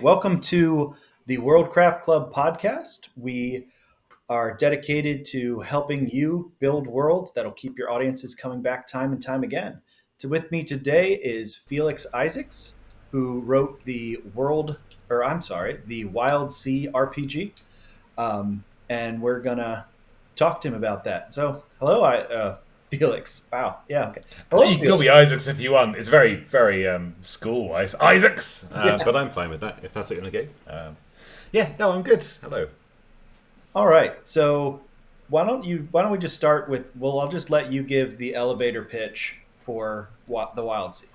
Welcome to the Worldcraft Club podcast. We are dedicated to helping you build worlds that'll keep your audiences coming back time and time again. With me today is Felix Isaacs, who wrote the Wildsea RPG, and we're gonna talk to him about that. So, hello, Felix. Wow, yeah, okay. Hello, You can call me Felix. Isaacs if you want. It's very school-wise. Isaacs! But I'm fine with that, if that's what you're going to go. Yeah, no, I'm good. Hello. All right. So why don't we just start with I'll just let you give the elevator pitch for what the Wild Sea.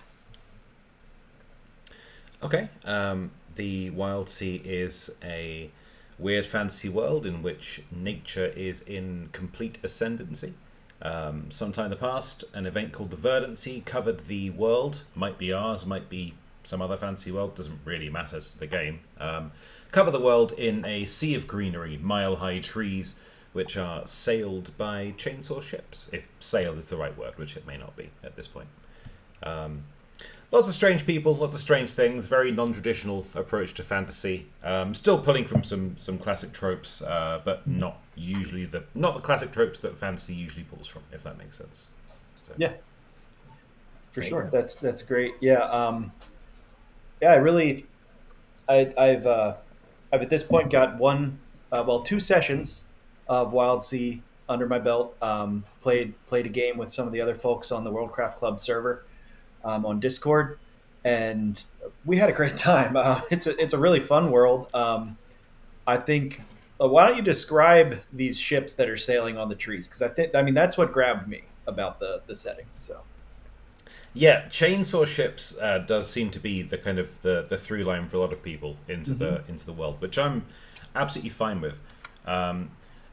Okay. The Wildsea is a weird fantasy world in which nature is in complete ascendancy. Sometime in the past, an event called the Verdancy covered the world. Might be ours, might be some other fantasy world. Doesn't really matter to the game. Cover the world in a sea of greenery, mile-high trees, which are sailed by chainsaw ships. If sail is the right word, which it may not be at this point. Lots of strange people, lots of strange things. Very non-traditional approach to fantasy. Still pulling from some classic tropes, but not the classic tropes that fantasy usually pulls from. If that makes sense. So, Yeah, for there you sure. go. That's great. Yeah. Yeah. I really, I've at this point got two sessions of Wild Sea under my belt. Played a game with some of the other folks on the Worldcraft Club server on Discord, and we had a great time. It's a really fun world. I think. Why don't you describe these ships that are sailing on the trees? Because I mean that's what grabbed me about the setting. So Yeah, chainsaw ships does seem to be the kind of the through line for a lot of people into the world, which I'm absolutely fine with.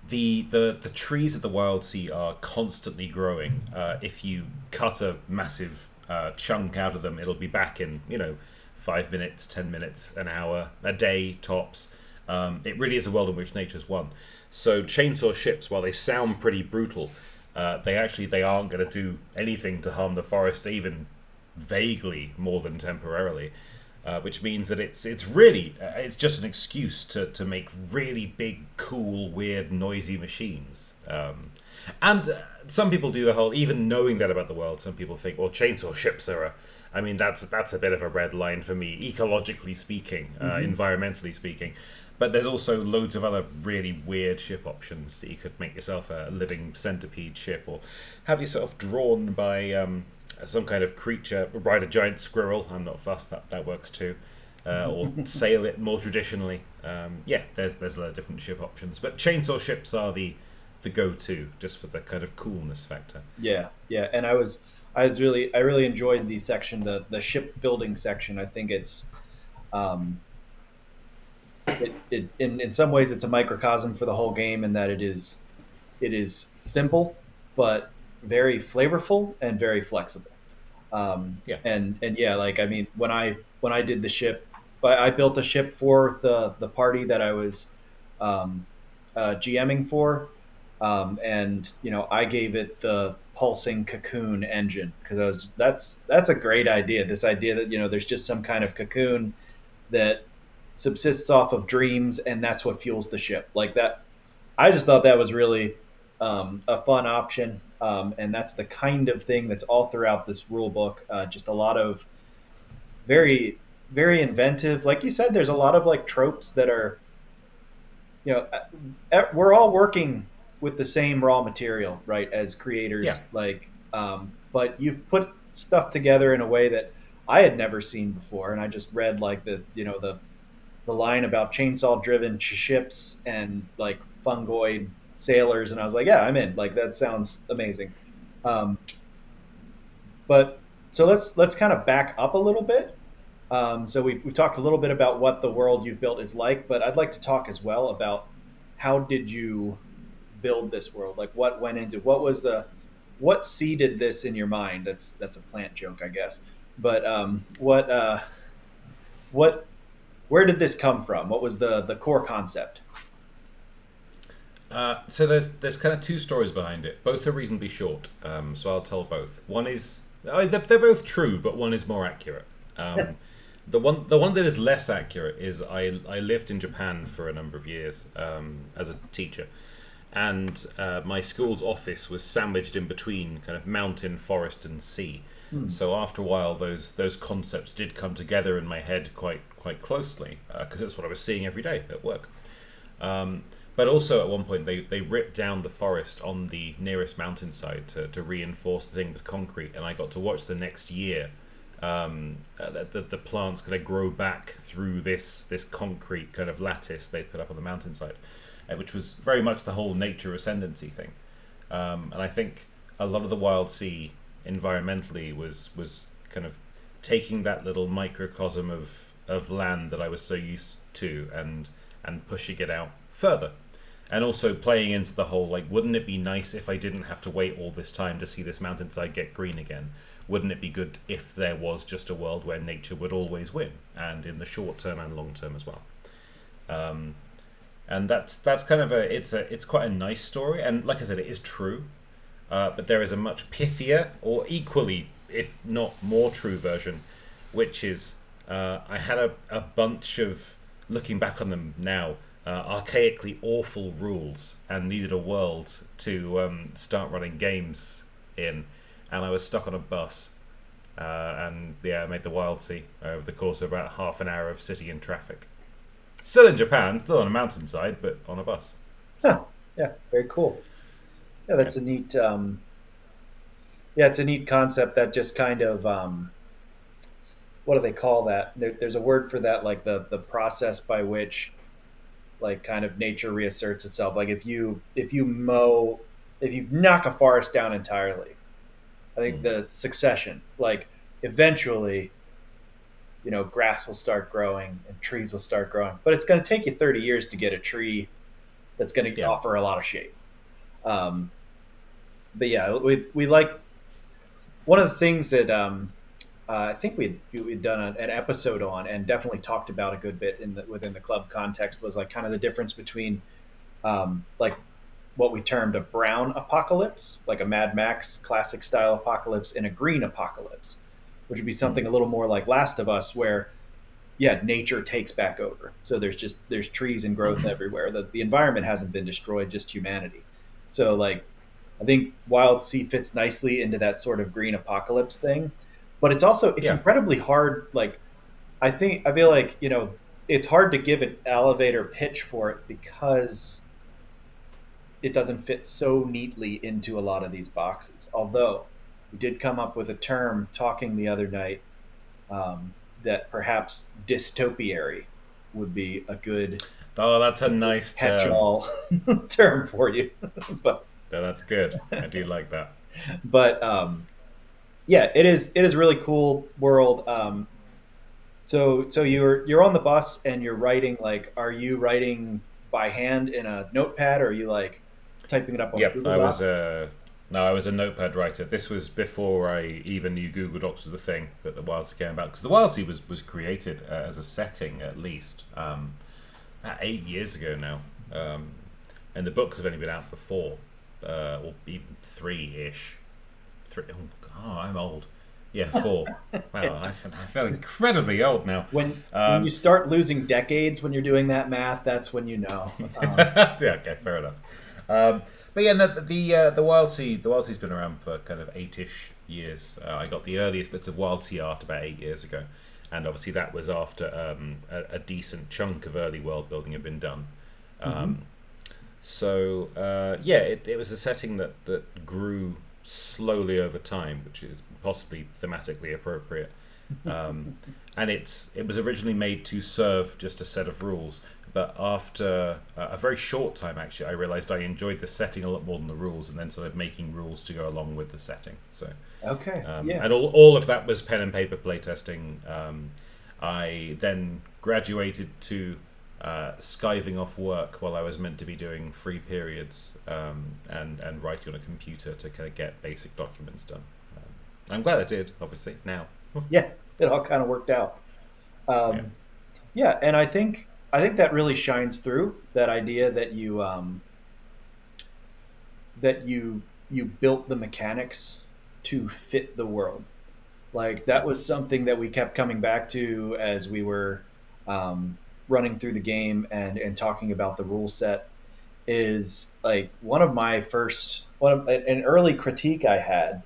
The trees of the Wild Sea are constantly growing. If you cut a massive chunk out of them, it'll be back in 5 minutes, 10 minutes, an hour, a day tops. It really is a world in which nature's won. So chainsaw ships, while they sound pretty brutal, they aren't going to do anything to harm the forest, even vaguely more than temporarily. Which means that it's really it's just an excuse to make really big, cool, weird, noisy machines. And some people do the whole, even knowing that about the world, some people think, well, chainsaw ships are I mean, that's a bit of a red line for me, ecologically speaking, environmentally speaking. But there's also loads of other really weird ship options that you could make yourself a living centipede ship, or have yourself drawn by some kind of creature, ride a giant squirrel. I'm not fussed, that works too. Or sail it more traditionally. Yeah, there's a lot of different ship options, but chainsaw ships are the go-to just for the kind of coolness factor. yeah, yeah, and I really enjoyed the section, the ship building section. I think um, in some ways it's a microcosm for the whole game in that it is simple but very flavorful and very flexible. Yeah. And yeah, like I mean, when I did the ship, I built a ship for the party that I was um, GMing for, and I gave it the pulsing cocoon engine because that's a great idea. This idea that there's just some kind of cocoon that subsists off of dreams, and that's what fuels the ship. Like that, I just thought that was really a fun option, and that's the kind of thing that's all throughout this rule book. Just a lot of very very inventive. Like you said, there's a lot of like tropes that are we're all working with the same raw material, right? As Yeah. creators, but you've put stuff together in a way that I had never seen before, and I just read like the line about chainsaw driven ships and like fungoid sailors, and I was like, yeah, I'm in. Like that sounds amazing. Um, but so let's kind of back up a little bit. So we've talked a little bit about what the world you've built is like, but I'd like to talk as well about how did you build this world? Like what went into what seeded this in your mind? That's a plant joke, I guess. But what where did this come from? What was the core concept? So there's kind of two stories behind it. Both are reasonably short, so I'll tell both. One is they're both true, but one is more accurate. The one that is less accurate is I lived in Japan for a number of years as a teacher, and my school's office was sandwiched in between kind of mountain, forest, and sea. Hmm. So after a while, those concepts did come together in my head quite closely because it's what I was seeing every day at work. Um, but also at one point they ripped down the forest on the nearest mountainside to reinforce the thing with concrete, and I got to watch the next year the plants kind of grow back through this concrete kind of lattice they put up on the mountainside, which was very much the whole nature ascendancy thing. And I think a lot of the Wildsea environmentally was kind of taking that little microcosm of land that I was so used to and pushing it out further. And also playing into the whole, like, wouldn't it be nice if I didn't have to wait all this time to see this mountainside get green again? Wouldn't it be good if there was just a world where nature would always win, and in the short term and long term as well? Um, and that's kind of it's quite a nice story, and like I said, it is true. But there is a much pithier, or equally, if not more true version, which is I had a bunch of, looking back on them now, archaically awful rules and needed a world to start running games in, and I was stuck on a bus. And yeah, I made the Wildsea over the course of about half an hour of city and traffic. Still in Japan, still on a mountainside, but on a bus. Huh. Yeah, very cool. Yeah, Yeah, that's a neat. Yeah, it's a neat concept that just kind of what do they call that? There's a word for that, like the process by which like kind of nature reasserts itself. Like if you knock a forest down entirely, I think mm, the succession, like eventually, grass will start growing and trees will start growing, but it's going to take you 30 years to get a tree that's going to yeah, offer a lot of shade. Um, but yeah, we like one of the things that I think we'd done an episode on and definitely talked about a good bit within the club context was like kind of the difference between like what we termed a brown apocalypse, like a Mad Max classic style apocalypse, and a green apocalypse, which would be mm, something a little more like Last of Us, where yeah, nature takes back over. So there's trees and growth everywhere. The environment hasn't been destroyed, just humanity. So like I think Wild Sea fits nicely into that sort of green apocalypse thing. But it's yeah. incredibly hard. Like I feel like, it's hard to give an elevator pitch for it because it doesn't fit so neatly into a lot of these boxes. Although we did come up with a term talking the other night that perhaps dystopiary would be a good Oh, that's a nice term. catch-all term for you. but Yeah, that's good. I do like that. but yeah, it is a really cool world. So you're on the bus and you're writing, like, are you writing by hand in a notepad, or are you like typing it up on Yep, Google I was Docs? a no, I was a notepad writer. This was before I even knew Google Docs was the thing that the Wildsea came about. Because the Wildsea was created as a setting, at least about 8 years ago now, and the books have only been out for four, or even three-ish. Three. Oh, I'm old. Yeah, four. Wow, I feel incredibly old now. When you start losing decades when you're doing that math, that's when you know. Yeah, okay, fair enough. But yeah, no, the Wildsea's been around for kind of 8-ish years. I got the earliest bits of Wildsea art about 8 years ago, and obviously that was after a decent chunk of early world building had been done. Mhm. Um, so yeah, it was a setting that grew slowly over time, which is possibly thematically appropriate. Um, and it was originally made to serve just a set of rules, but after a very short time, actually, I realized I enjoyed the setting a lot more than the rules, and then started making rules to go along with the setting. So, Okay, yeah. and all of that was pen and paper playtesting. I then graduated to skiving off work while I was meant to be doing free periods, and writing on a computer to kind of get basic documents done. I'm glad I did, obviously, now. Yeah, it all kind of worked out. Yeah. Um, yeah, and I think that really shines through that idea that you built the mechanics to fit the world. Like Yeah, that was something that we kept coming back to as we were um, running through the game and talking about the rule set. Is like one of my first one of an early critique I had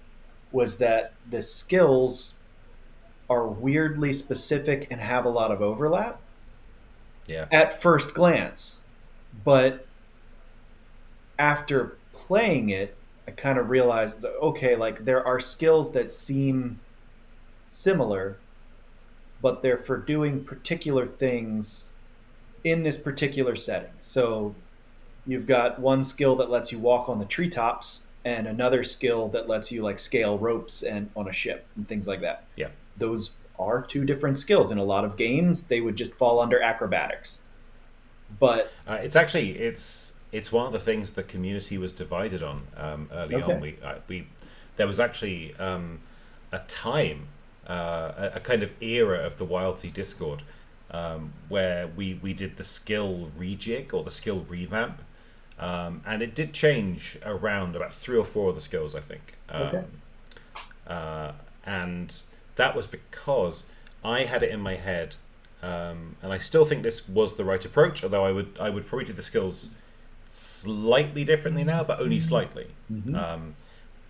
was that the skills are weirdly specific and have a lot of overlap yeah, at first glance, but after playing it, I kind of realized, okay, like there are skills that seem similar, but they're for doing particular things in this particular setting. So you've got one skill that lets you walk on the treetops and another skill that lets you like scale ropes and on a ship and things like that. yeah. Those are two different skills. In a lot of games, they would just fall under acrobatics. But It's actually it's one of the things the community was divided on early on. okay, We there was actually a time, a kind of era of the Wildsea Discord where we did the skill rejig or the skill revamp, and it did change around about three or four of the skills, I think. okay, And that was because I had it in my head, and I still think this was the right approach. Although I would probably do the skills slightly differently now, but only slightly. mm-hmm.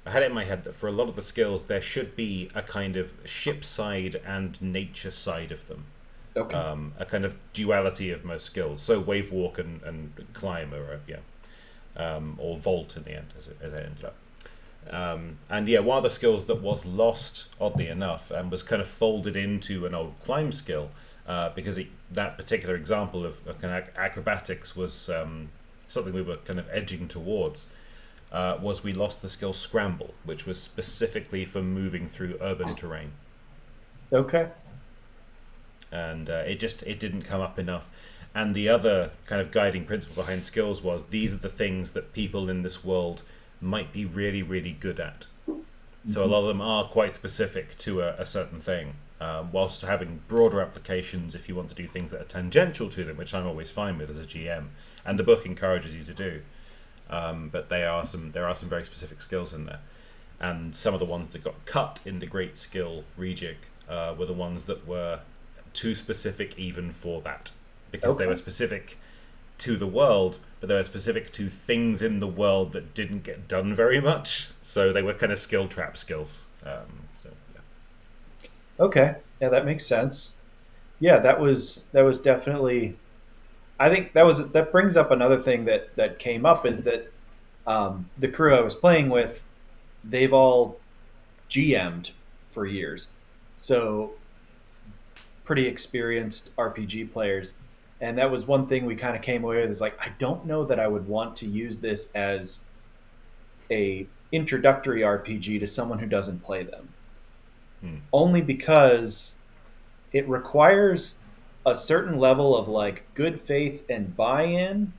I had it in my head that for a lot of the skills there should be a kind of ship side and nature side of them, Okay, a kind of duality of most skills. So wave walk and climb, or yeah, or vault in the end, as it ended up. And yeah, one of the skills that was lost, oddly enough, and was kind of folded into an old climb skill, because that particular example of kind of acrobatics was something we were kind of edging towards, was we lost the skill scramble, which was specifically for moving through urban terrain, okay, and it didn't come up enough. And the other kind of guiding principle behind skills was these are the things that people in this world might be really, really good at. So a mm-hmm. lot of them are quite specific to a certain thing, whilst having broader applications if you want to do things that are tangential to them, which I'm always fine with as a GM, and the book encourages you to do. But there are some very specific skills in there, and some of the ones that got cut in the Great Skill rejig were the ones that were too specific even for that, because they Okay. were specific to the world, but they were specific to things in the world that didn't get done very much. So they were kind of skill trap skills. So yeah. Okay. Yeah, that makes sense. Yeah, that was definitely. I think that brings up another thing that came up is that the crew I was playing with, they've all GM'd for years, so pretty experienced RPG players, and that was one thing we kind of came away with is like I don't know that I would want to use this as a introductory RPG to someone who doesn't play them, Hmm. only because it requires a certain level of like good faith and buy-in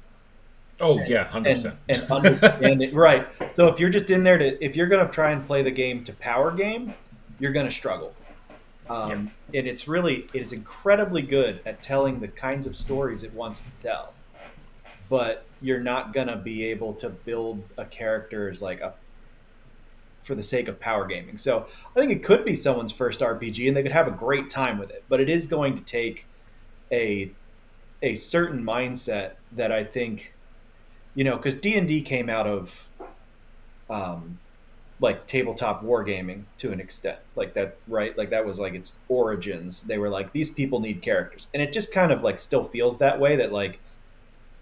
Oh yeah, 100%. and understanding, right? So if you're just in there to if you're going to try and play the game to power game, you're going to struggle. Yeah, And it is incredibly good at telling the kinds of stories it wants to tell, but you're not going to be able to build a character as like a for the sake of power gaming. So I think it could be someone's first RPG and they could have a great time with it, but it is going to take a a certain mindset that I think because D&D came out of um, like tabletop wargaming to an extent, like that, right? Like that was like its origins. They were like these people need characters, and it just kind of like still feels that way. That like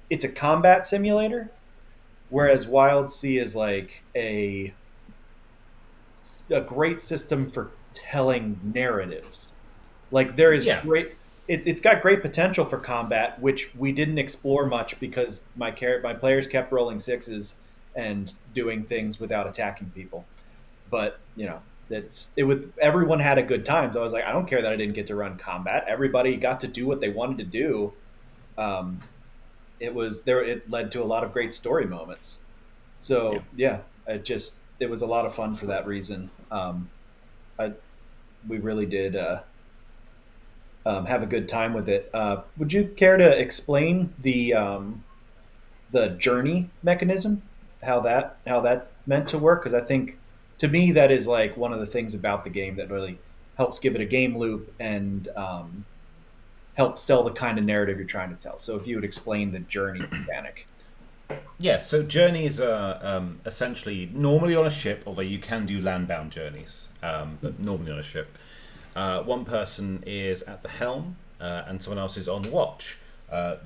it's a combat simulator, whereas Wildsea is like a great system for telling narratives. Like there is yeah, great. It's got great potential for combat, which we didn't explore much because my players kept rolling sixes and doing things without attacking people. But everyone had a good time. So I was like, I don't care that I didn't get to run combat. Everybody got to do what they wanted to do. Um, it was there. It led to a lot of great story moments. yeah. So yeah, it was a lot of fun for that reason. I we really did. Have a good time with it. Would you care to explain the journey mechanism, how that's meant to work? Because I think to me that is like one of the things about the game that really helps give it a game loop and helps sell the kind of narrative you're trying to tell. So if you would explain the journey mechanic. Yeah, so journeys are essentially normally on a ship, although you can do land-bound journeys, but normally on a ship. One person is at the helm, and someone else is on watch.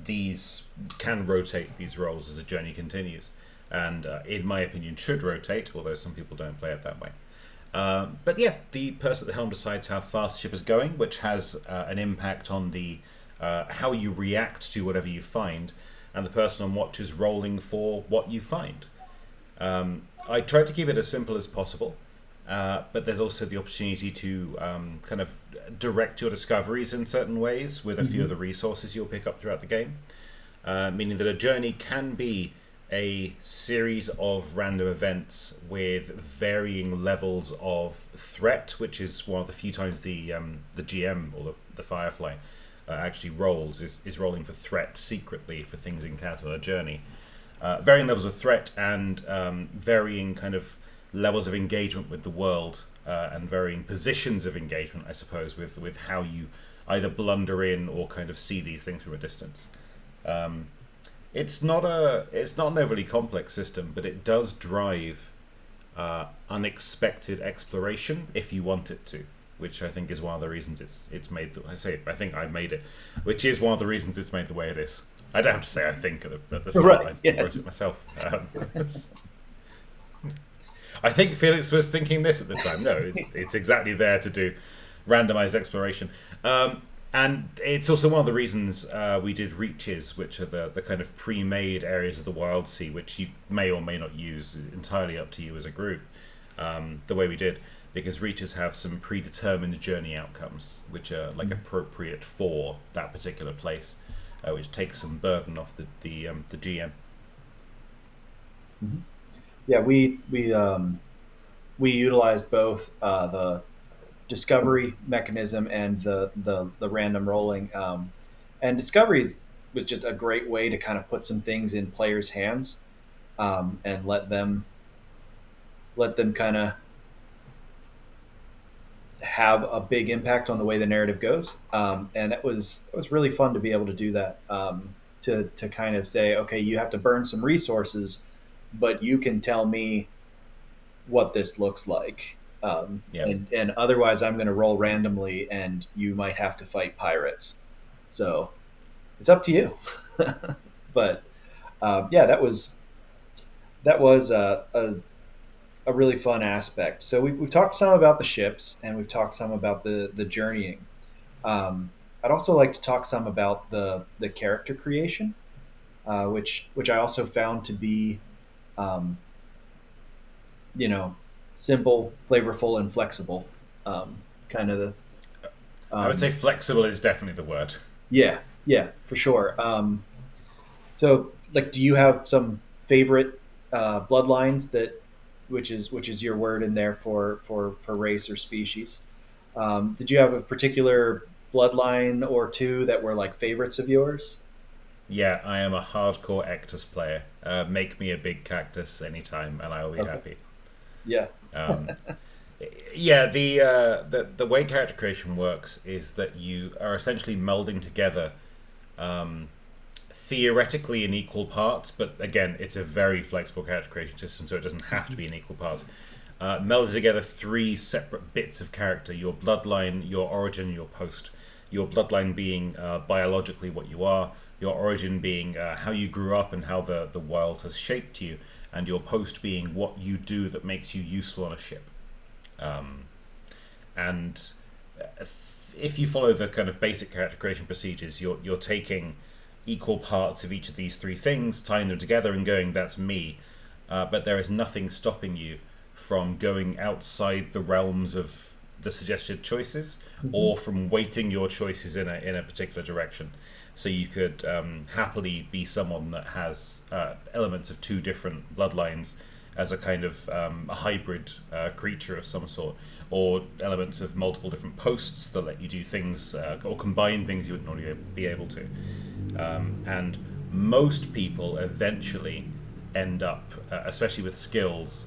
These can rotate these roles as the journey continues, and in my opinion should rotate, although some people don't play it that way. But yeah, the person at the helm decides how fast the ship is going, which has an impact on the how you react to whatever you find, and the person on watch is rolling for what you find. I tried to keep it as simple as possible, but there's also the opportunity to kind of direct your discoveries in certain ways with a few of the resources you'll pick up throughout the game, meaning that a journey can be a series of random events with varying levels of threat, which is one of the few times the GM or the Firefly actually rolls, is rolling for threat secretly for things encountered on a journey. Varying levels of threat and varying kind of levels of engagement with the world, and varying positions of engagement, I suppose, with how you either blunder in or kind of see these things from a distance. It's not an overly complex system, but it does drive unexpected exploration if you want it to, which I think is one of the reasons it's made. I think I made it, which is one of the reasons it's made the way it is. I don't have to say I think at the start. Right, I wrote it myself. I think Felix was thinking this at the time. No, it's exactly there to do randomized exploration. And it's also one of the reasons we did reaches, which are the kind of pre-made areas of the Wildsea, which you may or may not use, entirely up to you as a group, the way we did, because reaches have some predetermined journey outcomes, which are like appropriate for that particular place, which takes some burden off the GM. Mm-hmm. Yeah, we utilized both the discovery mechanism and the random rolling. And discovery was just a great way to kind of put some things in players' hands, and let them kind of have a big impact on the way the narrative goes. And it was really fun to be able to do that. To kind of say, okay, you have to burn some resources, but you can tell me what this looks like. And otherwise I'm going to roll randomly and you might have to fight pirates. So it's up to you. But yeah, that was a really fun aspect. So we've talked some about the ships and we've talked some about the journeying. I'd also like to talk some about the character creation, which I also found to be, simple, flavorful, and flexible. Kind of the. I would say flexible is definitely the word. Yeah, for sure. So, like, do you have some favorite bloodlines which is your word in there for race or species? Did you have a particular bloodline or two that were like favorites of yours? Yeah, I am a hardcore cactus player. Make me a big cactus anytime, and I will be happy. Yeah. Yeah, the way character creation works is that you are essentially melding together, theoretically in equal parts, but again, it's a very flexible character creation system, so it doesn't have to be in equal parts. Melded together three separate bits of character: your bloodline, your origin, your post. Your bloodline being biologically what you are, your origin being how you grew up and how the world has shaped you, and your post being what you do that makes you useful on a ship. And if you follow the kind of basic character creation procedures, you're taking equal parts of each of these three things, tying them together and going, that's me. But there is nothing stopping you from going outside the realms of the suggested choices, or from weighting your choices in a particular direction. So you could happily be someone that has elements of two different bloodlines as a kind of a hybrid creature of some sort, or elements of multiple different posts that let you do things or combine things you wouldn't normally be able to. And most people eventually end up, especially with skills,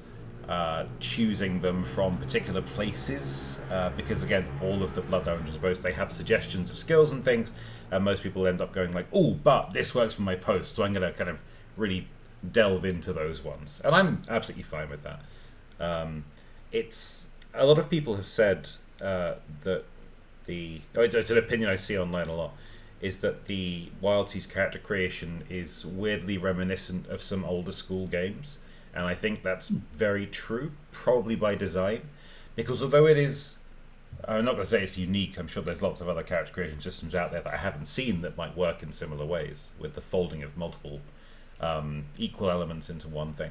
choosing them from particular places, because again, all of the blood dungeons both they have suggestions of skills and things, and most people end up going like, "Oh, but this works for my post," so I'm going to kind of really delve into those ones, and I'm absolutely fine with that. It's a lot of people have said that it's an opinion I see online a lot, is that the Wildsea's character creation is weirdly reminiscent of some older school games. And I think that's very true, probably by design. Because although it is, I'm not going to say it's unique, I'm sure there's lots of other character creation systems out there that I haven't seen that might work in similar ways, with the folding of multiple equal elements into one thing.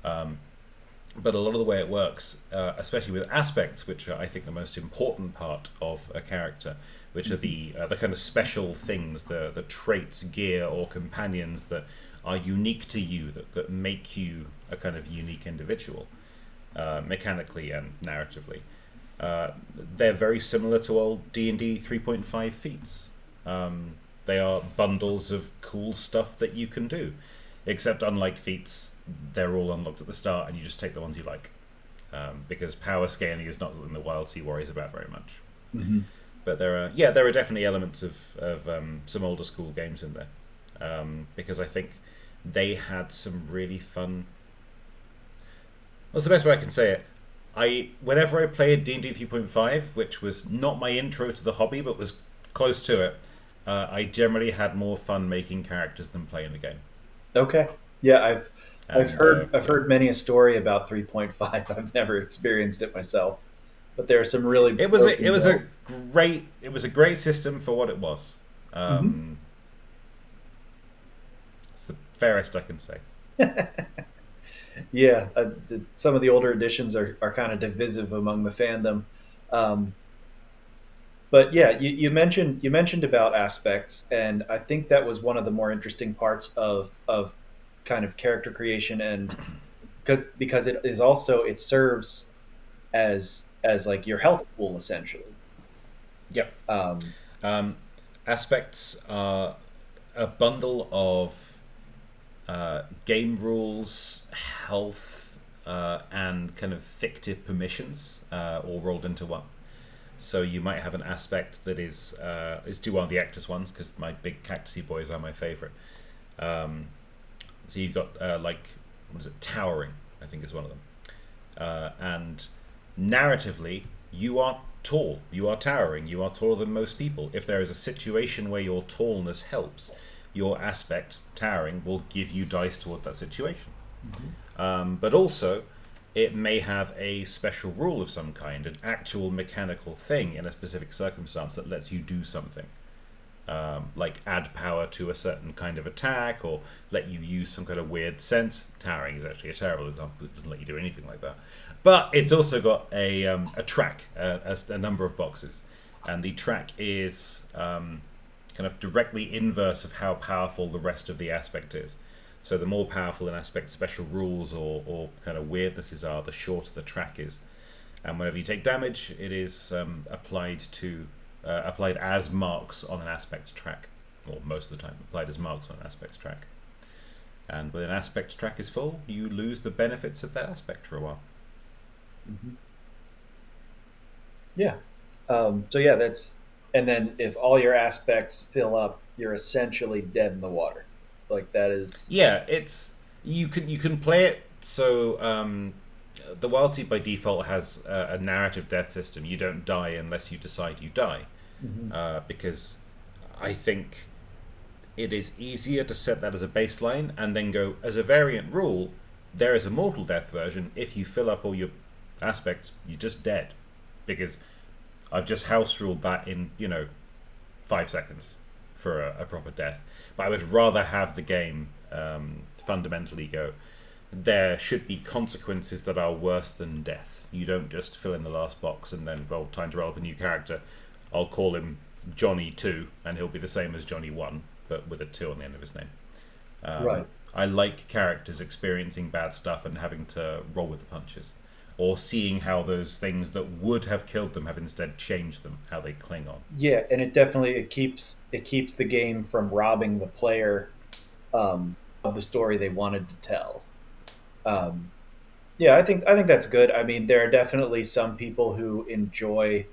But a lot of the way it works, especially with aspects, which are, I think, the most important part of a character, which are the kind of special things, the traits, gear, or companions that are unique to you, that make you a kind of unique individual, mechanically and narratively. They're very similar to old D&D 3.5 feats. They are bundles of cool stuff that you can do. Except unlike feats, they're all unlocked at the start, and you just take the ones you like. Because power scaling is not something the Wildsea worries about very much. Mm-hmm. But there are definitely elements of some older school games in there. Because I think they had some really fun... What's the best way I can say it? Whenever I played D&D 3.5, which was not my intro to the hobby, but was close to it, I generally had more fun making characters than playing the game. Okay. Yeah, I've heard many a story about 3.5. I've never experienced it myself, but there are some really it was a great system for what it was. Mm-hmm. It's the fairest I can say. Yeah, some of the older editions are kind of divisive among the fandom. But yeah, you mentioned about aspects, and I think that was one of the more interesting parts of kind of character creation, and because it is also it serves as like your health pool essentially. Yep. Um, Aspects are a bundle of game rules, health, and kind of fictive permissions, all rolled into one. So you might have an aspect that is do one of the Actus ones, because my big cactusy boys are my favourite. So you've got like, what is it, towering, I think is one of them. And narratively, you are tall, you are towering, you are taller than most people. If there is a situation where your tallness helps, your aspect, towering, will give you dice toward that situation. Mm-hmm. But also, it may have a special rule of some kind, an actual mechanical thing in a specific circumstance that lets you do something. Like add power to a certain kind of attack, or let you use some kind of weird sense. Towering is actually a terrible example. It doesn't let you do anything like that. But it's also got a track, a number of boxes. And the track is kind of directly inverse of how powerful the rest of the aspect is. So the more powerful an aspect's special rules or kind of weirdnesses are, the shorter the track is. And whenever you take damage, it is applied as marks on an aspect's track, or most of the time applied as marks on an aspect's track. And when an aspect's track is full, you lose the benefits of that aspect for a while. Mm-hmm. Yeah. So yeah, and then if all your aspects fill up, you're essentially dead in the water. Like that is. Yeah, you can play it so. The Wildsea by default has a narrative death system. You don't die unless you decide you die. Mm-hmm. Because I think it is easier to set that as a baseline and then go, as a variant rule, there is a mortal death version. If you fill up all your aspects, you're just dead. Because I've just house ruled that in, 5 seconds for a proper death. But I would rather have the game fundamentally go, there should be consequences that are worse than death. You don't just fill in the last box and then, well, time to roll up a new character. I'll call him Johnny 2, and he'll be the same as Johnny 1, but with a 2 on the end of his name. Right. I like characters experiencing bad stuff and having to roll with the punches. Or seeing how those things that would have killed them have instead changed them, how they cling on. Yeah, and it keeps the game from robbing the player of the story they wanted to tell. Yeah, I think that's good. I mean, there are definitely some people who enjoy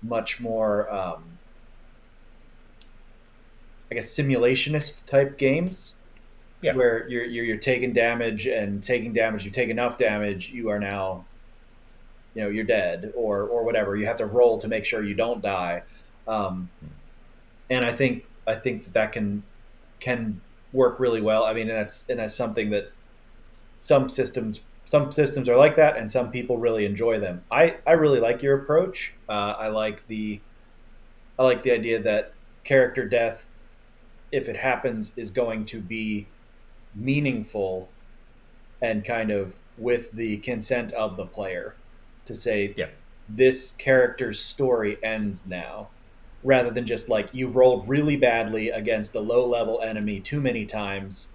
much more, I guess, simulationist type games Yeah. where you're taking damage and taking damage. You take enough damage, you are now, you're dead, or whatever. You have to roll to make sure you don't die. Um, and I think that can work really well. I mean, and that's something that some systems are like that, and some people really enjoy them. I really like your approach. I like the idea that character death, if it happens, is going to be meaningful and kind of with the consent of the player to say Yeah. this character's story ends now, rather than just like you rolled really badly against a low level enemy too many times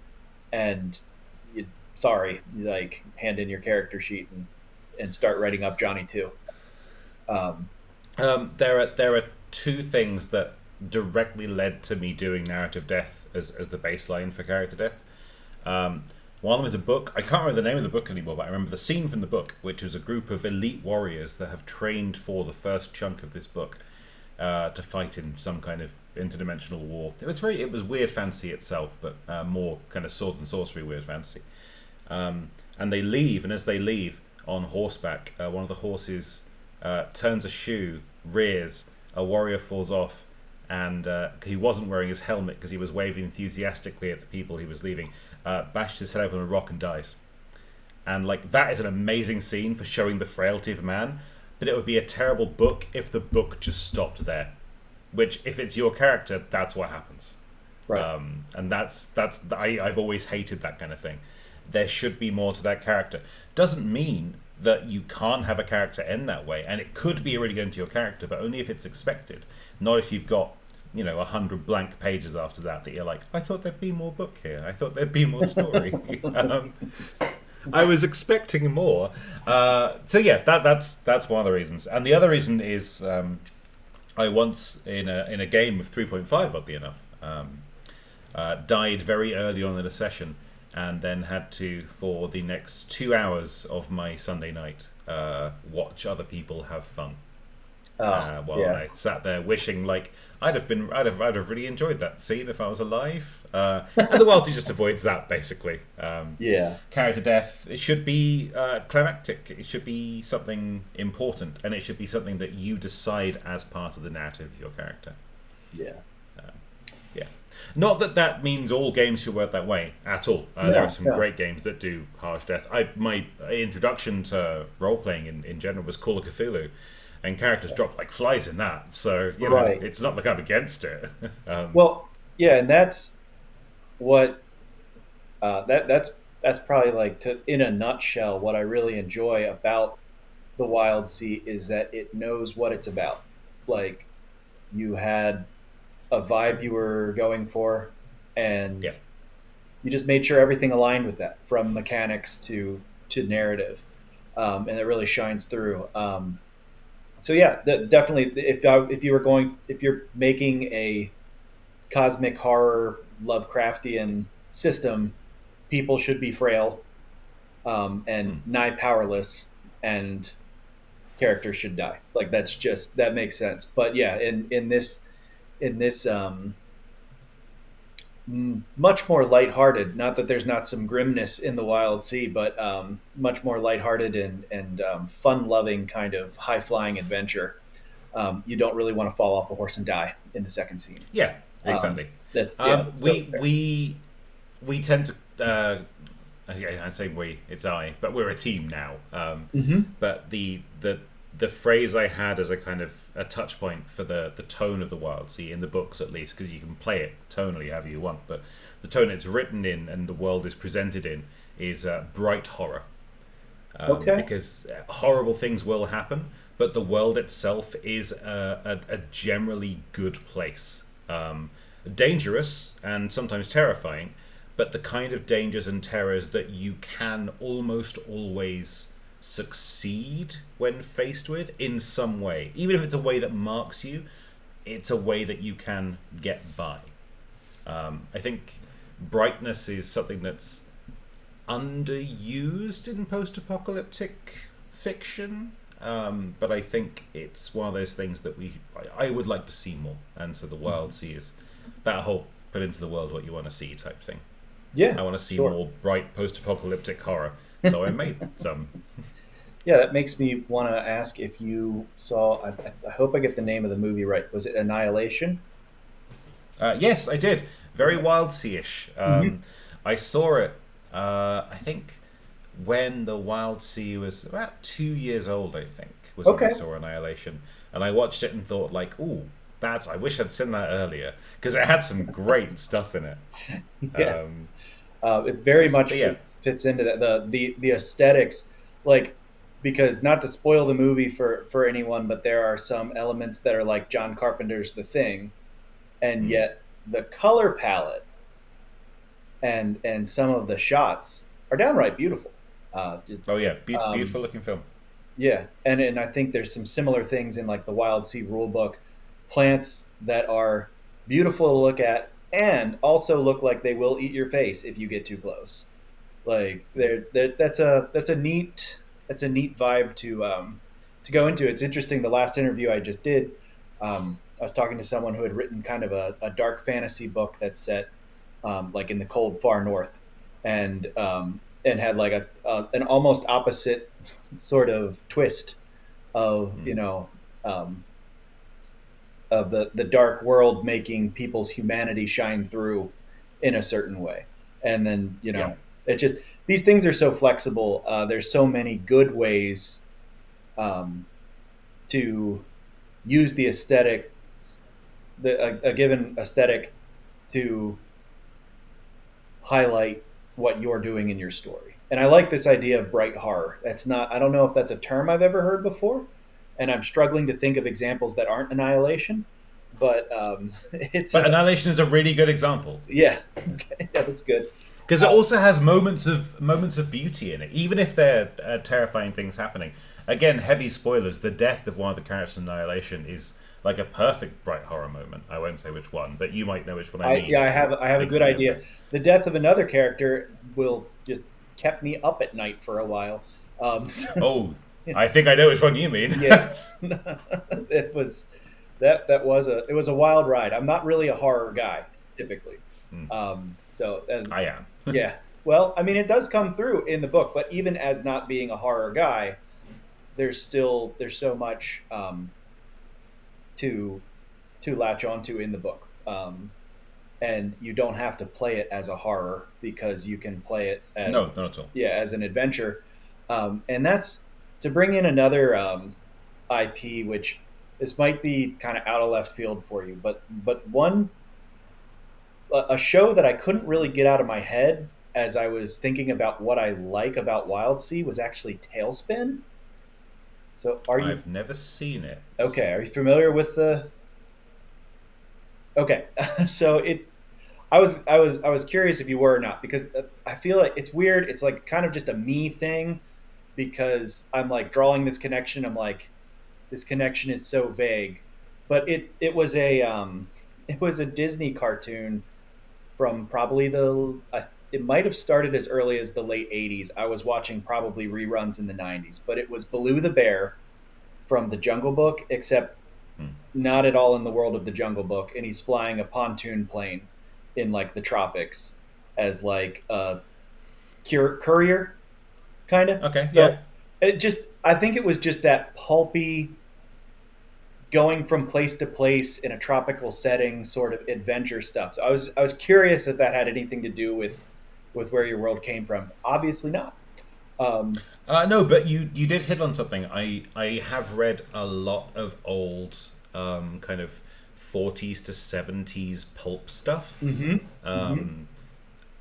and you, sorry, you like hand in your character sheet and start writing up Johnny too. Um, There are two things that directly led to me doing narrative death as the baseline for character death. Um, One of them is a book. I can't remember the name of the book anymore, but I remember the scene from the book, which was a group of elite warriors that have trained for the first chunk of this book to fight in some kind of interdimensional war. It was weird fantasy itself, but more kind of sword and sorcery weird fantasy. And they leave, and as they leave on horseback, one of the horses turns a shoe, rears, a warrior falls off, and he wasn't wearing his helmet because he was waving enthusiastically at the people he was leaving, bashed his head open on a rock and dies. And like that is an amazing scene for showing the frailty of a man, but it would be a terrible book if the book just stopped there. Which, if it's your character, that's what happens. right. And I've always hated that kind of thing. There should be more to that character. Doesn't mean that you can't have a character end that way, and it could be really good into your character, but only if it's expected. Not if you've got 100 blank pages after that you're like, I thought there'd be more book here. I thought there'd be more story. I was expecting more. So yeah, that's one of the reasons, and the other reason is I once in a game of 3.5, oddly enough, died very early on in a session, and then had to, for the next 2 hours of my Sunday night, watch other people have fun. While Yeah. I sat there wishing like I'd have really enjoyed that scene if I was alive. And the Wildsea just avoids that basically. Yeah. Character death, it should be climactic. It should be something important, and it should be something that you decide as part of the narrative of your character. Yeah. Yeah. Not that that means all games should work that way at all. No, There are some no. great games that do harsh death. My introduction to role playing in general was Call of Cthulhu, and characters drop like flies in that. So Right. it's not like I'm against it. Well, yeah, and that's what that's probably like in a nutshell what I really enjoy about the Wild Sea is that it knows what it's about. Like you had a vibe you were going for, Yeah. and you just made sure everything aligned with that, from mechanics to narrative, and it really shines through. So yeah, definitely. If you're making a cosmic horror Lovecraftian system, people should be frail, and nigh powerless, and characters should die. Like that makes sense. But yeah, in this much more lighthearted. Not that there's not some grimness in the Wild Sea, but much more lighthearted and fun-loving kind of high-flying adventure. You don't really want to fall off the horse and die in the second scene. Yeah, exactly. That's yeah. We tend to. I say we, it's I, but we're a team now. Mm-hmm. But the phrase I had as a kind of a touch point for the tone of the Wildsea in the books, at least, because you can play it tonally however you want, but the tone it's written in and the world is presented in is bright horror. Okay. Because horrible things will happen, but the world itself is a generally good place. Dangerous and sometimes terrifying, but the kind of dangers and terrors that you can almost always succeed when faced with in some way. Even if it's a way that marks you, it's a way that you can get by. I think brightness is something that's underused in post-apocalyptic fiction. But I think it's one of those things that I would like to see more. And so the Wildsea is that whole put into the world what you want to see type thing. Yeah, I want to see sure. more bright post-apocalyptic horror. So I made some. Yeah, that makes me want to ask if you saw. I hope I get the name of the movie right. Was it Annihilation? Yes, I did. Very Wildsea-ish. Hmm. I saw it, I think, when the Wildsea was about 2 years old, I think, was when I Okay. saw Annihilation. And I watched it and thought, like, ooh, I wish I'd seen that earlier. Because it had some great stuff in it. Yeah. Um, It very much but yeah, fits into that the aesthetics, like, because not to spoil the movie for anyone, but there are some elements that are like John Carpenter's The Thing, and mm. yet the color palette and some of the shots are downright beautiful. Just, Oh yeah, um, beautiful looking film. yeah, and I think there's some similar things in like the Wild Sea rulebook, plants that are beautiful to look at and also look like they will eat your face if you get too close. Like that's a neat vibe to go into. It's interesting. The last interview I just did, I was talking to someone who had written kind of a dark fantasy book that's set like in the cold far north, and had like an almost opposite sort of twist of Mm. um, of the dark world making people's humanity shine through in a certain way. And then, Yeah. it just, these things are so flexible. There's so many good ways um, to use the aesthetic, a given aesthetic, to highlight what you're doing in your story. And I like this idea of bright horror. That's not, I don't know if that's a term I've ever heard before. And I'm struggling to think of examples that aren't Annihilation, but it's But Annihilation is a really good example. yeah, okay, yeah, that's good. Because it also has moments of beauty in it, even if they're terrifying things happening. Again, heavy spoilers. The death of one of the characters in Annihilation is like a perfect bright horror moment. I won't say which one, but you might know which one I mean Yeah, if you're I have a good thinking of idea. it. The death of another character will just kept me up at night for a while. So, Oh, I think I know which one you mean. yes, it was it was a wild ride. I'm not really a horror guy typically, Hmm, so I am. yeah. Well, I mean, it does come through in the book, but even as not being a horror guy, there's so much to latch onto in the book, and you don't have to play it as a horror because you can play it No, as, not at all. yeah, as an adventure, and that's to bring in another IP, which this might be kind of out of left field for you, but one a show that I couldn't really get out of my head as I was thinking about what I like about Wildsea was actually Tailspin. So are you I've never seen it. okay? Are you familiar with the? Okay, so I was curious if you were or not, because I feel like it's weird. It's like kind of just a me thing because I'm like drawing this connection. I'm like, this connection is so vague, but it was a it was a Disney cartoon from probably it might have started as early as the late 80s. I was watching probably reruns in the 90s, but it was Baloo the Bear from the Jungle Book, except Hmm. not at all in the world of the Jungle Book, and he's flying a pontoon plane in like the tropics as like a courier kind of. Okay, So yeah. it just, I think it was just that pulpy going from place to place in a tropical setting sort of adventure stuff. So I was curious if that had anything to do with where your world came from. Obviously not. Um, No, but you did hit on something. I have read a lot of old kind of 40s to 70s pulp stuff. hmm hmm Um,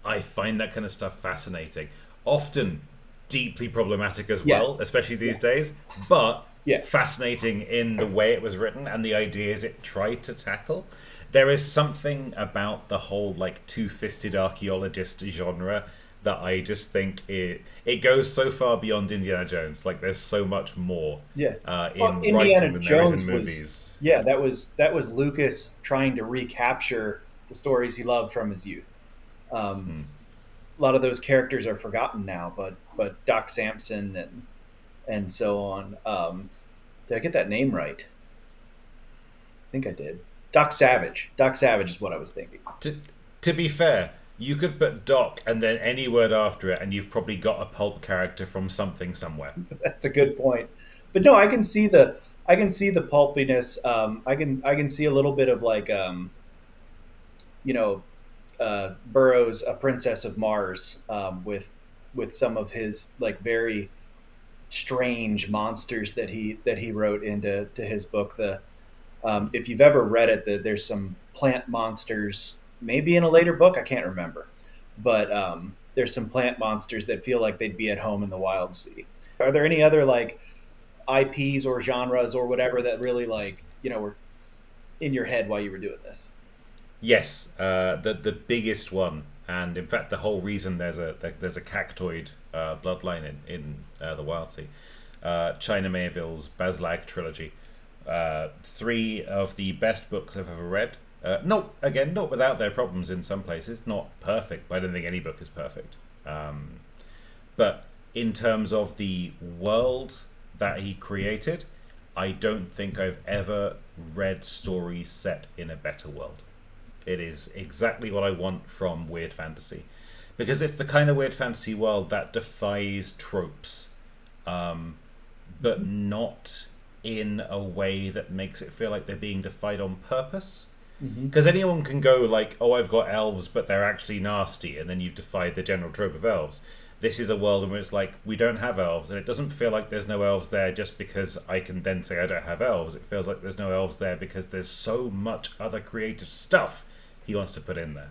I find that kind of stuff fascinating. Often deeply problematic as well, Yes. especially Yeah. these days, but Yeah. fascinating in the way it was written and the ideas it tried to tackle. There is something about the whole like two-fisted archaeologist genre that I just think it goes so far beyond Indiana Jones. Like there's so much more Yeah. Well, in writing Indiana than there is in Jones was, movies. yeah, that was Lucas trying to recapture the stories he loved from his youth. Um, Hmm. a lot of those characters are forgotten now, but Doc Samson and so on. Did I get that name right? I think I did. Doc Savage. Doc Savage is what I was thinking. To, to be fair, you could put Doc and then any word after it, and you've probably got a pulp character from something somewhere. That's a good point. But no, I can see the pulpiness. I can see a little bit of like you know Burroughs, A Princess of Mars, with some of his like very strange monsters that he wrote into his book. The If you've ever read it, there's some plant monsters, maybe in a later book, I can't remember, but there's some plant monsters that feel like they'd be at home in the Wildsea. Are there any other like IPs or genres or whatever that really like were in your head while you were doing this? Yes, the biggest one, and in fact the whole reason there's a cactoid bloodline in the Wildsea, China Mayville's Baslag trilogy. Three of the best books I've ever read. Not without their problems in some places. Not perfect, but I don't think any book is perfect. But in terms of the world that he created, I don't think I've ever read stories set in a better world. It is exactly what I want from weird fantasy, because it's the kind of weird fantasy world that defies tropes, but not in a way that makes it feel like they're being defied on purpose. Because anyone can go like, oh, I've got elves, but they're actually nasty, and then you've defied the general trope of elves. This is a world in which it's like, we don't have elves, and it doesn't feel like there's no elves there just because I can then say I don't have elves. It feels like there's no elves there because there's so much other creative stuff he wants to put in there,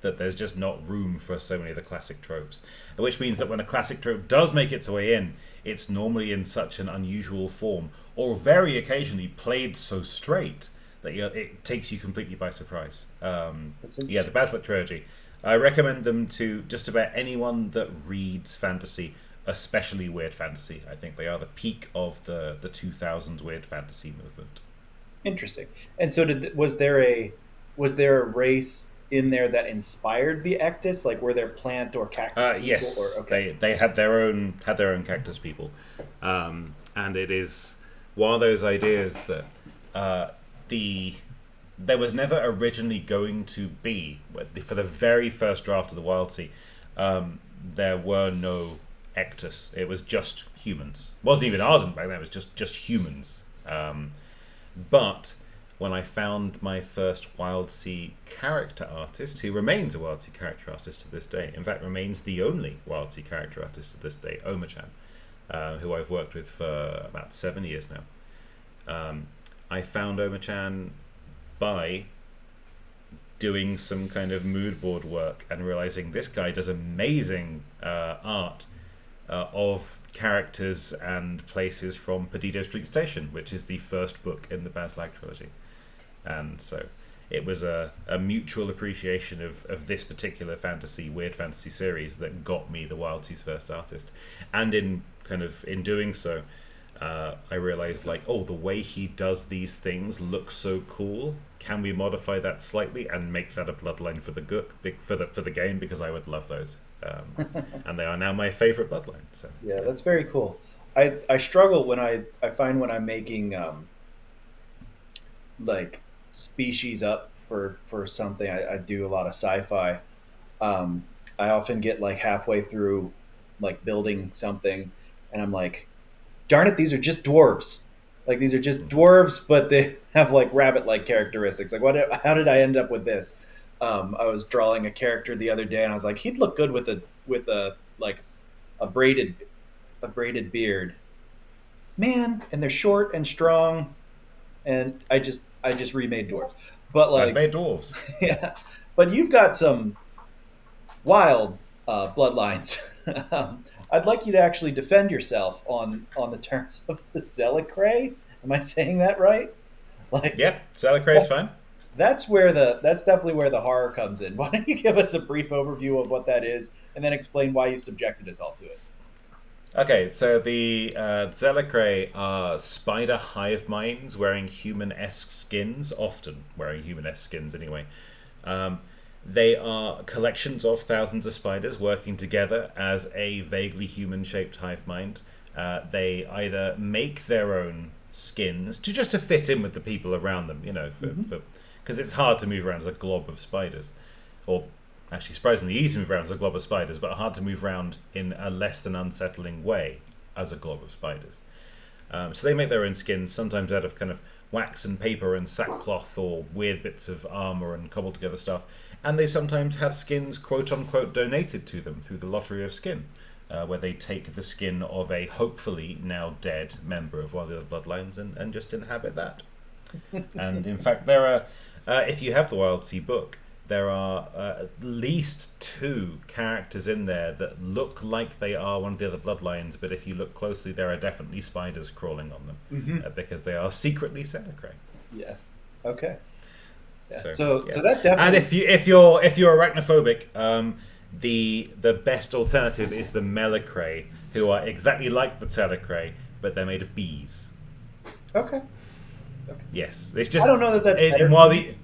that there's just not room for so many of the classic tropes. Which means that when a classic trope does make its way in, it's normally in such an unusual form, or very occasionally played so straight that it takes you completely by surprise. Yeah, the Basilisk trilogy. I recommend them to just about anyone that reads fantasy, especially weird fantasy. I think they are the peak of the 2000s weird fantasy movement. Interesting. And so, was there a race in there that inspired the Ectus? Like, were there plant or cactus people? Yes, Or okay, they had their own cactus people, and it is one of those ideas that there was never originally going to be, for the very first draft of the Wildsea, there were no Ectus. It was just humans. It wasn't even Ardent back then. It was just humans. But when I found my first Wildsea character artist, who remains a Wildsea character artist to this day, in fact remains the only Wildsea character artist to this day, Omachan, who I've worked with for about 7 years now. I found Omachan by doing some kind of mood board work and realizing this guy does amazing art of characters and places from Perdido Street Station, which is the first book in the Baslag trilogy. And so it was a mutual appreciation of this particular weird fantasy series that got me the Wildsea's first artist. And in doing so, I realized the way he does these things looks so cool. Can we modify that slightly and make that a bloodline for the game? Because I would love those, and they are now my favorite bloodline. So yeah, that's very cool. I struggle when I find when I'm making like species up for something. I do a lot of sci-fi. I often get like halfway through like building something, and I'm like, darn it, these are just dwarves. Like, these are just dwarves, but they have like rabbit-like characteristics. Like, how did I end up with this? I was drawing a character the other day, and I was like, he'd look good with a like a braided beard, man. And they're short and strong, and I just remade dwarves. But I've like, made dwarves. yeah, but you've got some wild bloodlines. I'd like you to actually defend yourself on the terms of the Zelicrae. Am I saying that right? Like, Yep, Zelicrae is fine. that's definitely where the horror comes in. Why don't you give us a brief overview of what that is, and then explain why you subjected us all to it? Okay, so the Zelicrae are spider hive minds wearing human-esque skins, often wearing human-esque skins anyway. They are collections of thousands of spiders working together as a vaguely human-shaped hive mind. They either make their own skins to just to fit in with the people around them, Hmm. for because it's hard to move around as a glob of spiders, or actually surprisingly easy to move around as a glob of spiders, but hard to move around in a less than unsettling way as a glob of spiders. So they make their own skins, sometimes out of kind of wax and paper and sackcloth or weird bits of armor and cobbled together stuff. And they sometimes have skins, quote unquote, donated to them through the lottery of skin, where they take the skin of a hopefully now dead member of one of the other bloodlines and just inhabit that. And in fact, there are, if you have the Wildsea book, there are at least two characters in there that look like they are one of the other bloodlines, but if you look closely, there are definitely spiders crawling on them Hmm. because they are secretly Senecray. Yeah. Okay. Yeah. So So yeah, so that and definitely. if you're arachnophobic, the best alternative is the Melicray, who are exactly like the Telecray, but they're made of bees. Okay. Okay. Yes, it's I just don't know that that's in better for while me, the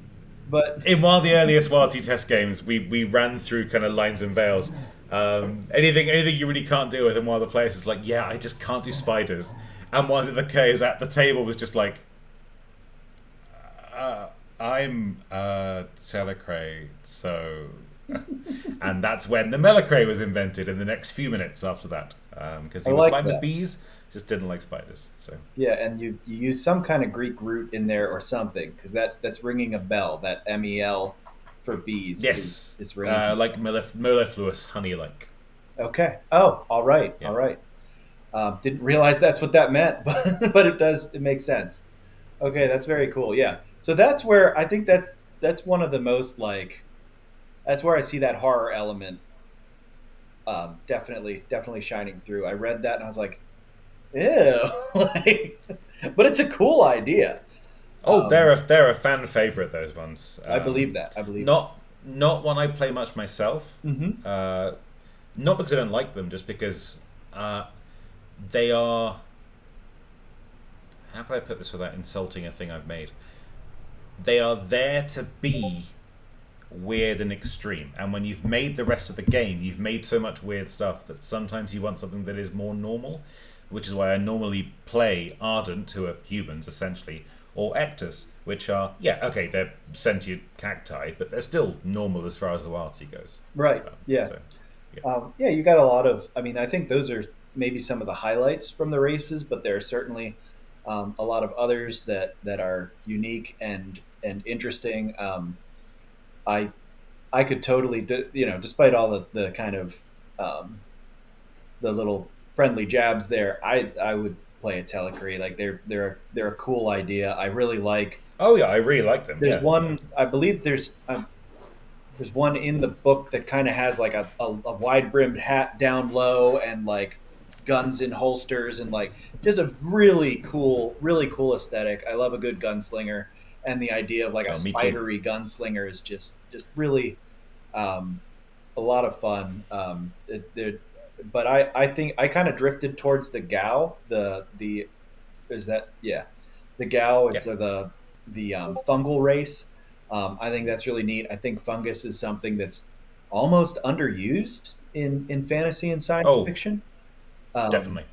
but in one of the earliest Wildsea test games, we ran through kind of lines and veils. Anything you really can't deal with, and one of the players is like, "Yeah, I just can't do spiders," and one of the players at the table was just like, "I'm Telecray, so," and that's when the Melicray was invented in the next few minutes after that, because I he was like fine with that. bees, just didn't like spiders. So Yeah, and you use some kind of Greek root in there or something because that's ringing a bell. That mel for bees is yes, is ringing. like mellifluous honey, like Okay. Oh, all right, yeah. all right. Didn't realize that's what that meant, but it does. It makes sense. Okay, that's very cool. Yeah. So that's where I think that's one of the most like that's where I see that horror element definitely shining through. I read that and I was like, ew, like, but it's a cool idea. Oh, Um, they're a fan favorite. Those ones. I believe that. I believe that. Not one I play much myself. Hmm. Uh, Not because I don't like them, just because they are. How can I put this without insulting a thing I've made? They are there to be weird and extreme. And when you've made the rest of the game, you've made so much weird stuff that sometimes you want something that is more normal, which is why I normally play Ardent, who are humans essentially, or Ectus, which are, yeah, okay, they're sentient cacti, but they're still normal as far as the Wildsea goes. Right. Yeah. So, yeah. Yeah. You got a lot of. I mean, I think those are maybe some of the highlights from the races, but there are certainly a lot of others that are unique and interesting. I I could totally, despite all the kind of um, the little friendly jabs there, I would play a Telecree. Like they're a cool idea. I really like. Oh, yeah, I really like them, There's yeah. one. I believe there's one in the book that kind of has like a wide brimmed hat down low and like guns in holsters and like just a really cool aesthetic. I love a good gunslinger, and the idea of like a Oh, me too. spidery gunslinger is just really um, a lot of fun. But I think I kind of drifted towards the Gao. The is that yeah, the Gao Yeah. is the fungal race. I think that's really neat. I think fungus is something that's almost underused in fantasy and science Oh, fiction. Um, definitely.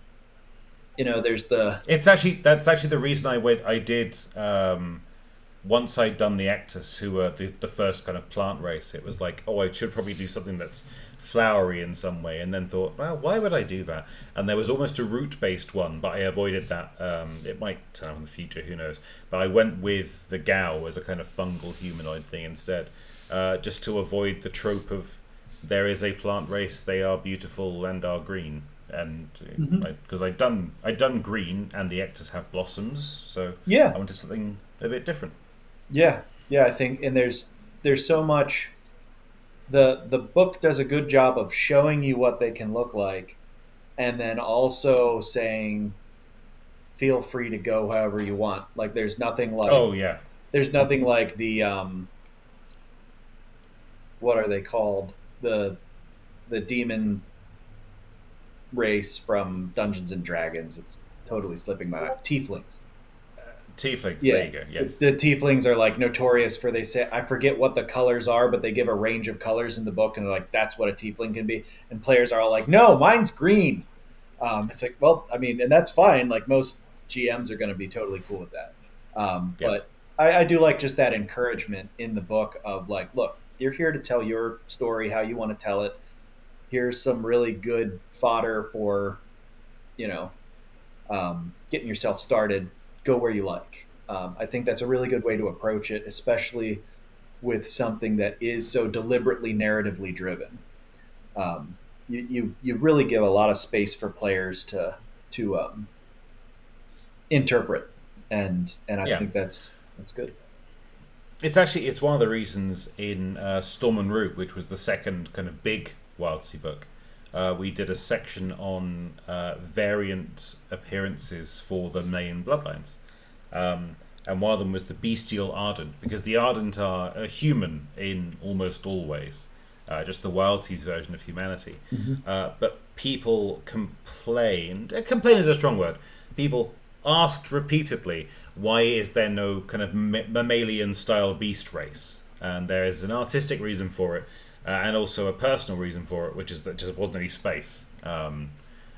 there's the That's actually the reason I did once I'd done the Ectus, who were the first kind of plant race. It was like, oh, I should probably do something that's flowery in some way, and then thought, well, why would I do that? And there was almost a root based one, but I avoided that. It might turn up in the future, who knows? But I went with the Gao as a kind of fungal humanoid thing instead, just to avoid the trope of there is a plant race, they are beautiful and are green. And Mhm. because I'd done green, and the Ectus have blossoms, so Yeah, I wanted something a bit different. yeah. I think and there's so much. The book does a good job of showing you what they can look like, and then also saying feel free to go however you want. Like Oh yeah, there's nothing like the what are they called the demon race from Dungeons and Dragons. It's totally slipping my mind. Tieflings. Tieflings. There Yeah, you go. Yes. the tieflings are like notorious for, they say, I forget what the colors are, but they give a range of colors in the book, and they're like, that's what a tiefling can be. And players are all like, no, mine's green. It's like, well, I mean, and that's fine. Like most GMs are going to be totally cool with that. Yep. But I do like just that encouragement in the book of like, look, you're here to tell your story how you want to tell it. Here's some really good fodder for, you know, getting yourself started. Go where you like. I think that's a really good way to approach it, especially with something that is so deliberately narratively driven. You really give a lot of space for players to interpret, and I Yeah. think that's good. It's one of the reasons in Storm and Root, which was the second kind of big Wildsea book, we did a section on variant appearances for the main bloodlines. And one of them was the bestial ardent, because the ardent are a human in almost all ways, just the Wildsea's version of humanity. Mm-hmm. But people complained. Complain is a strong word. People asked repeatedly, why is there no kind of mammalian style beast race? And there is an artistic reason for it, and also a personal reason for it, which is that just wasn't any space. And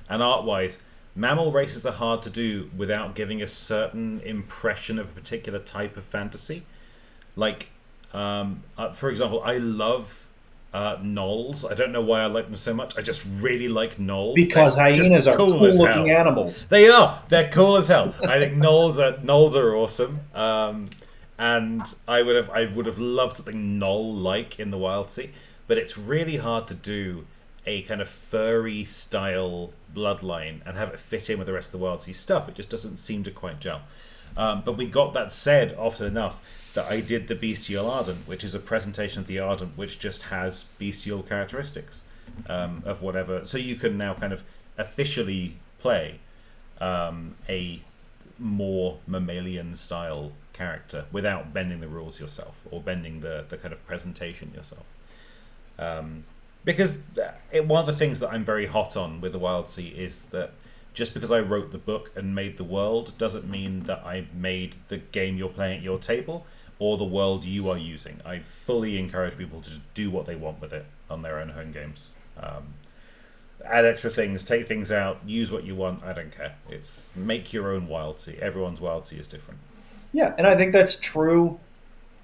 art wise, mammal races are hard to do without giving a certain impression of a particular type of fantasy. Like, for example, I love gnolls. I don't know why I like them so much. I just really like gnolls. Because They're just hyenas are cool as cool-looking hell. animals. They are. They're cool as hell. I think gnolls are awesome. And I would have loved something gnoll like in the Wildsea, but it's really hard to do a kind of furry style bloodline and have it fit in with the rest of the Wildsea stuff. It just doesn't seem to quite gel. But we got that said often enough that I did the Bestial Ardent, which is a presentation of the Ardent which just has bestial characteristics of whatever. So you can now kind of officially play a more mammalian style character without bending the rules yourself or bending the kind of presentation yourself. Because one of the things that I'm very hot on with the Wildsea is that just because I wrote the book and made the world doesn't mean that I made the game you're playing at your table or the world you are using. I fully encourage people to do what they want with it on their own home games. Add extra things, take things out, use what you want. I don't care. It's make your own Wildsea. Everyone's Wildsea is different. Yeah, and I think that's true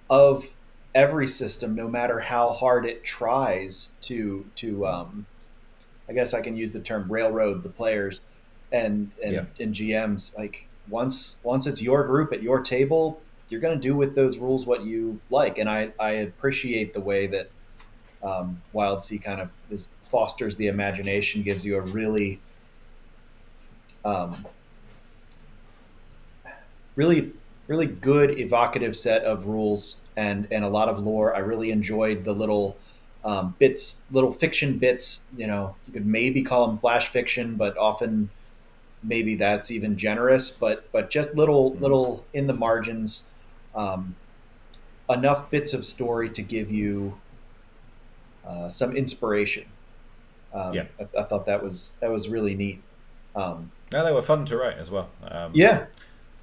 of every system, no matter how hard it tries to I guess I can use the term railroad the players Yeah. and GMs. Like once it's your group at your table, you're going to do with those rules what you like, and I appreciate the way that Wildsea kind of fosters the imagination, gives you a really um, really really good evocative set of rules and a lot of lore. I really enjoyed the little bits, little fiction bits. You know, you could maybe call them flash fiction, but often maybe that's even generous. But just little in the margins, um, enough bits of story to give you some inspiration. Yeah. I thought that was really neat. No, they were fun to write as well. Yeah,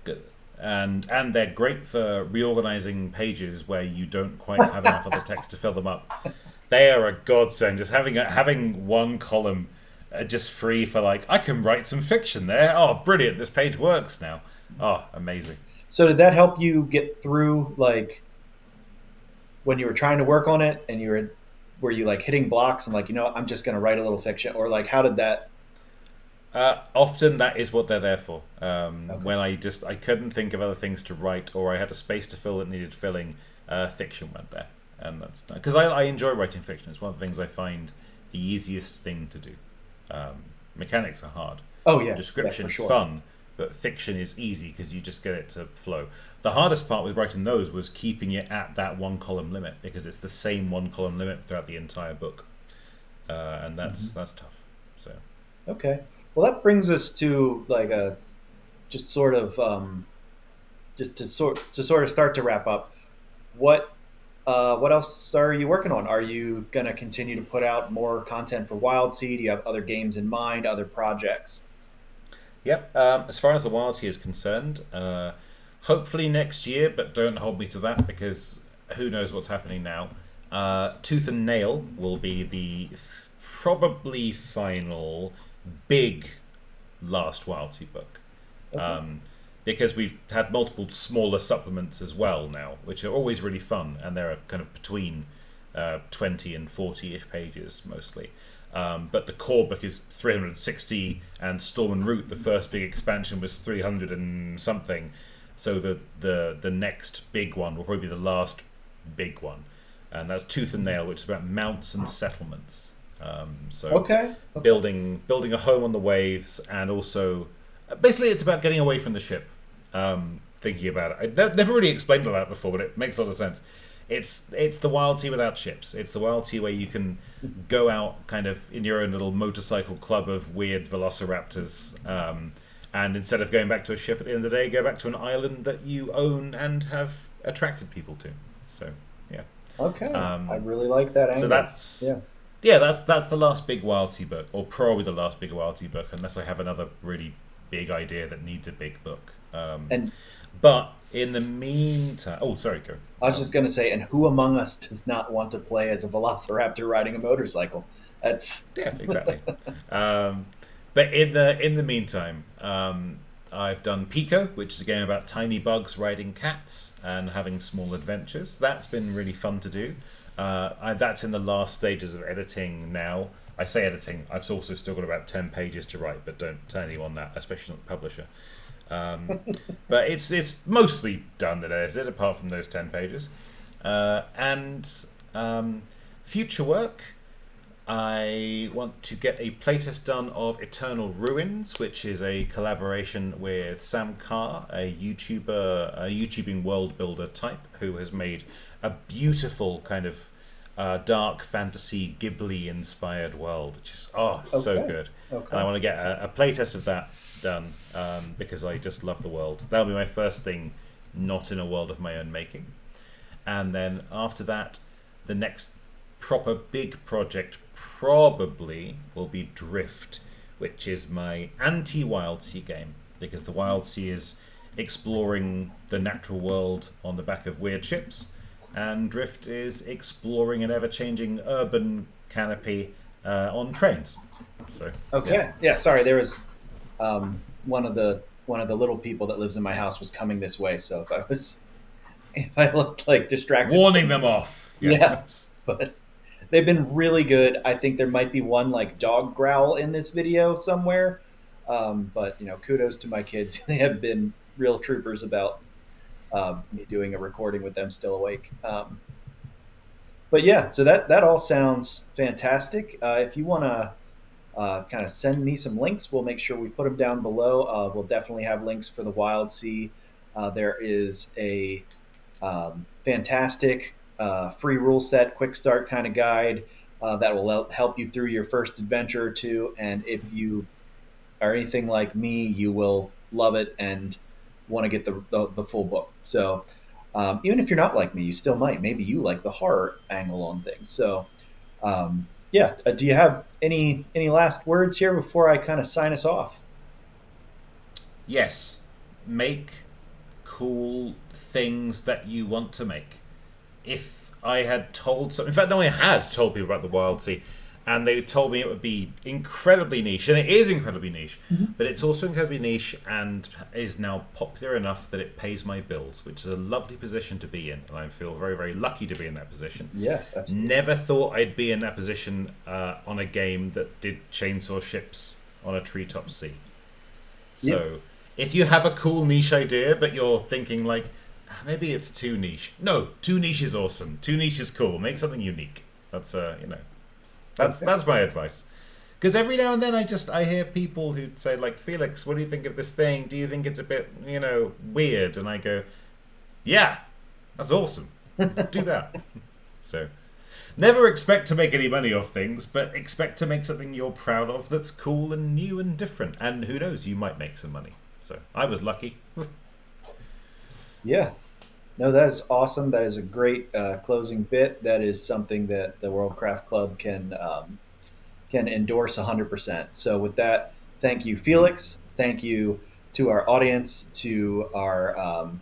Good. And they're great for reorganizing pages where you don't quite have enough of the text to fill them up. They are a godsend. Just having one column just free for like, I can write some fiction there. Oh, brilliant! This page works now. Oh, amazing. So did that help you get through, like, when you were trying to work on it and were you like hitting blocks and like, I'm just going to write a little fiction, or like, how did that? Often that is what they're there for. Okay. When I couldn't think of other things to write, or I had a space to fill that needed filling, fiction went there, and that's because I enjoy writing fiction. It's one of the things I find the easiest thing to do. Mechanics are hard. Oh yeah, Description's for sure. fun, but fiction is easy because you just get it to flow. The hardest part with writing those was keeping it at that one column limit, because it's the same one column limit throughout the entire book, and that's tough. So Okay. Well, that brings us to like a just sort of just to sort of start to wrap up. What else are you working on? Are you gonna continue to put out more content for Wildsea? Do you have other games in mind, other projects? yep. As far as the Wildsea is concerned, hopefully next year, but don't hold me to that because who knows what's happening now. Tooth and Nail will be the probably final big last Wildsea book. Okay. Because we've had multiple smaller supplements as well now, which are always really fun, and they're kind of between 20 and 40-ish pages mostly. But the core book is 360, and Storm and Root, the first big expansion, was 300 and something. So the next big one will probably be the last big one, and that's Tooth and Nail, which is about mounts and settlements. So Okay. building a home on the waves, and also basically it's about getting away from the ship. Thinking about it, I never really explained all that before, but it makes a lot of sense. It's the Wildsea without ships. It's the Wildsea where you can go out kind of in your own little motorcycle club of weird velociraptors, and instead of going back to a ship at the end of the day, go back to an island that you own and have attracted people to. So yeah. Okay. I really like that angle. So that's yeah. yeah, that's the last big Wildsea book, or probably the last big Wildsea book, unless I have another really big idea that needs a big book. And But in the meantime, oh, sorry, go. I was just going to say, and who among us does not want to play as a velociraptor riding a motorcycle? That's Yeah, exactly. But in the meantime, I've done Pico, which is a game about tiny bugs riding cats and having small adventures. That's been really fun to do. That's in the last stages of editing now. I say editing. I've also still got about 10 pages to write, but don't tell anyone that, especially not the publisher. But it's mostly done and edited, apart from those 10 pages. And future work, I want to get a playtest done of Eternal Ruins, which is a collaboration with Sam Carr, a YouTubing world builder type, who has made a beautiful kind of dark fantasy Ghibli inspired world, which is so good. Okay. And I want to get a playtest of that done, because I just love the world. That'll be my first thing not in a world of my own making. And then after that, the next proper big project probably will be Drift, which is my anti-Wildsea game, because the Wildsea is exploring the natural world on the back of weird ships, and Drift is exploring an ever-changing urban canopy on trains. So Okay. Yeah. Sorry, there was one of the little people that lives in my house was coming this way. So if I looked like distracted, warning them off. yeah. But they've been really good. I think there might be one like dog growl in this video somewhere. But kudos to my kids. They have been real troopers about me doing a recording with them still awake. But yeah, so that all sounds fantastic. If you want to kind of send me some links, we'll make sure we put them down below. We'll definitely have links for the Wildsea. There is a fantastic free rule set, quick start kind of guide that will help you through your first adventure or two. And if you are anything like me, you will love it and want to get the full book. So even if you're not like me, you still might. Maybe you like the horror angle on things. So yeah, do you have any last words here before I kind of sign us off? Yes, make cool things that you want to make. If I had told some, in fact, no, I had told people about the Wildsea, and they told me it would be incredibly niche, and it is incredibly niche, but it's also incredibly niche and is now popular enough that it pays my bills, which is a lovely position to be in, and I feel very, very lucky to be in that position. Yes, absolutely. Never thought I'd be in that position on a game that did chainsaw ships on a treetop sea. So if you have a cool niche idea, but you're thinking like, maybe it's too niche. No, too niche is awesome. Too niche is cool. Make something unique. That's That's my advice. Because every now and then I hear people who say like, Felix, what do you think of this thing? Do you think it's a bit, weird? And I go, yeah, that's awesome. Do that. So never expect to make any money off things, but expect to make something you're proud of that's cool and new and different. And who knows, you might make some money. So I was lucky. Yeah. No, that is awesome. That is a great closing bit. That is something that the Worldcraft Club can endorse 100%. So with that, thank you, Felix. Thank you to our audience, to our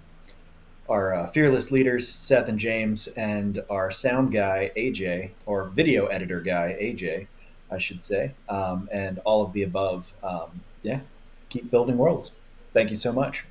our fearless leaders, Seth and James, and our sound guy, AJ, or video editor guy, AJ, I should say, and all of the above. Yeah, keep building worlds. Thank you so much.